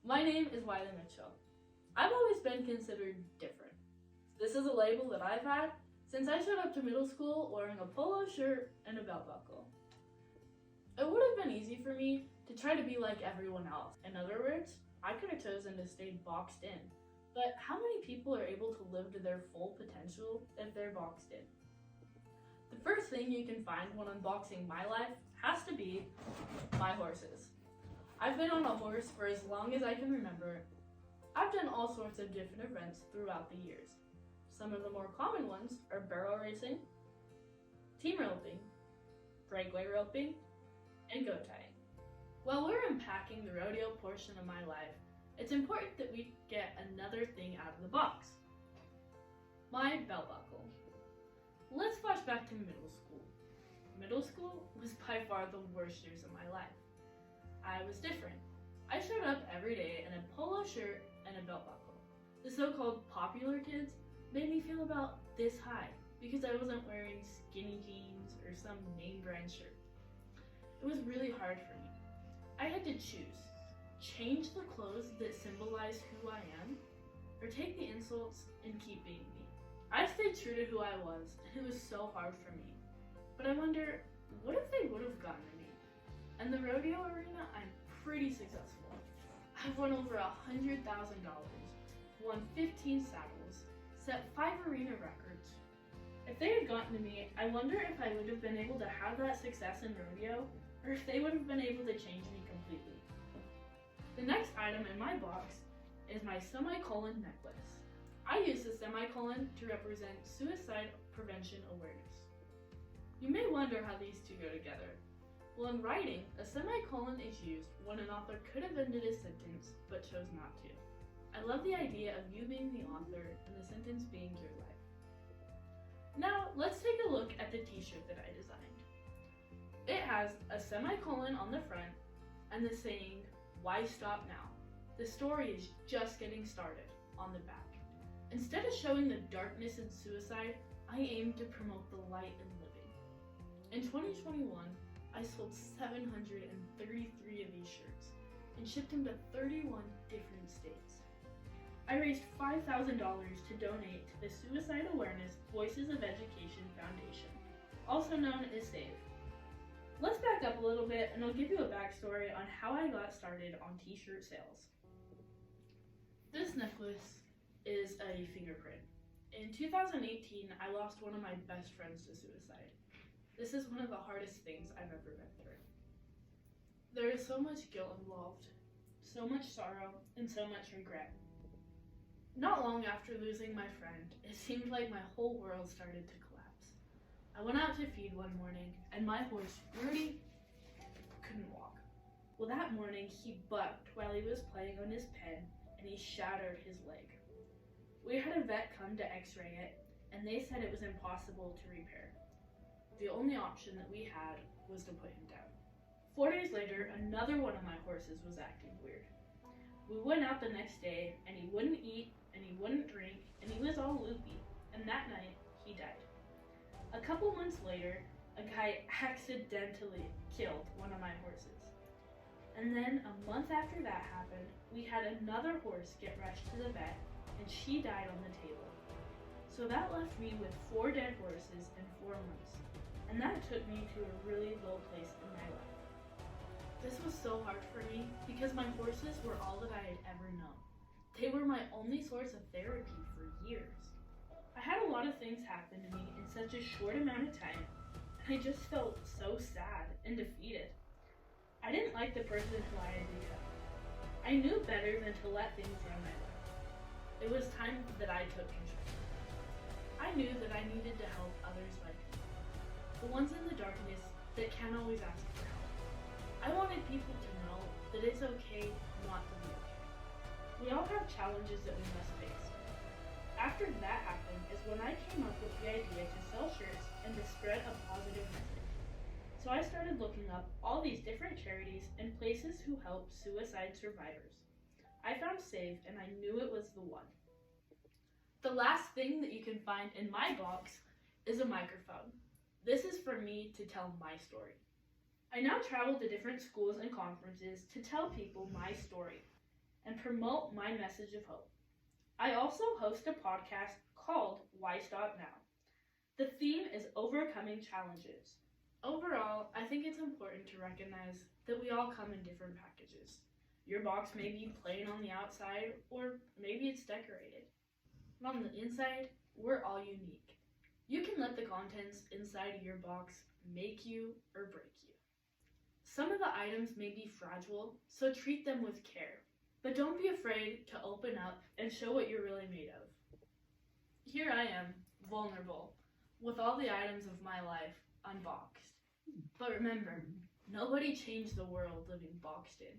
My name is Wiley Mitchell. I've always been considered different. This is a label that I've had since I showed up to middle school wearing a polo shirt and a belt buckle. It would have been easy for me to try to be like everyone else. In other words, I could have chosen to stay boxed in. But how many people are able to live to their full potential if they're boxed in? The first thing you can find when unboxing my life has to be my horses. I've been on a horse for as long as I can remember. I've done all sorts of different events throughout the years. Some of the more common ones are barrel racing, team roping, breakaway roping, and goat tying. While we're unpacking the rodeo portion of my life, it's important that we get another thing out of the box. My belt buckle. Let's flash back to middle school. Middle school was by far the worst years of my life. I was different. I showed up every day in a polo shirt and a belt buckle. The so-called popular kids made me feel about this high because I wasn't wearing skinny jeans or some name brand shirt. It was really hard for me. I had to choose. Change the clothes that symbolize who I am, or take the insults and keep being me. I stayed true to who I was, and it was so hard for me. But I wonder, what if they would have gotten to me? In the rodeo arena, I'm pretty successful. I've won over $100,000, won 15 saddles, set 5 arena records. If they had gotten to me, I wonder if I would have been able to have that success in rodeo, or if they would have been able to change me completely. The next item in my box is my semicolon necklace. I use the semicolon to represent suicide prevention awareness. You may wonder how these two go together. Well, in writing, a semicolon is used when an author could have ended a sentence but chose not to. I love the idea of you being the author and the sentence being your life. Now, let's take a look at the t-shirt that I designed. It has a semicolon on the front and the saying, "Why stop now? The story is just getting started," on the back. Instead of showing the darkness and suicide, I aim to promote the light and living. In 2021, I sold 733 of these shirts and shipped them to 31 different states. I raised $5,000 to donate to the Suicide Awareness Voices of Education Foundation, also known as SAVE. Let's back up a little bit and I'll give you a backstory on how I got started on t-shirt sales. This necklace is a fingerprint. In 2018, I lost one of my best friends to suicide. This is one of the hardest things I've ever been through. There is so much guilt involved, so much sorrow, and so much regret. Not long after losing my friend, it seemed like my whole world started to collapse. I went out to feed one morning, and my horse, Rudy, couldn't walk. Well, that morning, he bucked while he was playing on his pen, and he shattered his leg. We had a vet come to x-ray it, and they said it was impossible to repair. The only option that we had was to put him down. 4 days later, another one of my horses was acting weird. We went out the next day, and he wouldn't eat, and he wouldn't drink, and he was all loopy, and that night, he died. A couple months later, a guy accidentally killed one of my horses. And then a month after that happened, we had another horse get rushed to the vet, and she died on the table. So that left me with 4 dead horses in 4 months, and that took me to a really low place in my life. This was so hard for me because my horses were all that I had ever known. They were my only source of therapy for years. I had a lot of things happen to me in such a short amount of time, and I just felt so sad and defeated. I didn't like the person who I had become. I knew better than to let things run my life. It was time that I took control. I knew that I needed to help others like me, the ones in the darkness that can't always ask for help. I wanted people to know that it's okay not to be okay. We all have challenges that we must face. After that happened is when I came up with the idea to sell shirts and to spread a positive message. So I started looking up all these different charities and places who help suicide survivors. I found SAVE and I knew it was the one. The last thing that you can find in my box is a microphone. This is for me to tell my story. I now travel to different schools and conferences to tell people my story. and promote my message of hope. I also host a podcast called Why Stop Now. The theme is overcoming challenges. Overall, I think it's important to recognize that we all come in different packages. Your box may be plain on the outside, or maybe it's decorated. But on the inside, we're all unique. You can let the contents inside of your box make you or break you. Some of the items may be fragile, so treat them with care. But don't be afraid to open up and show what you're really made of. Here I am, vulnerable, with all the items of my life unboxed. But remember, nobody changed the world living boxed in.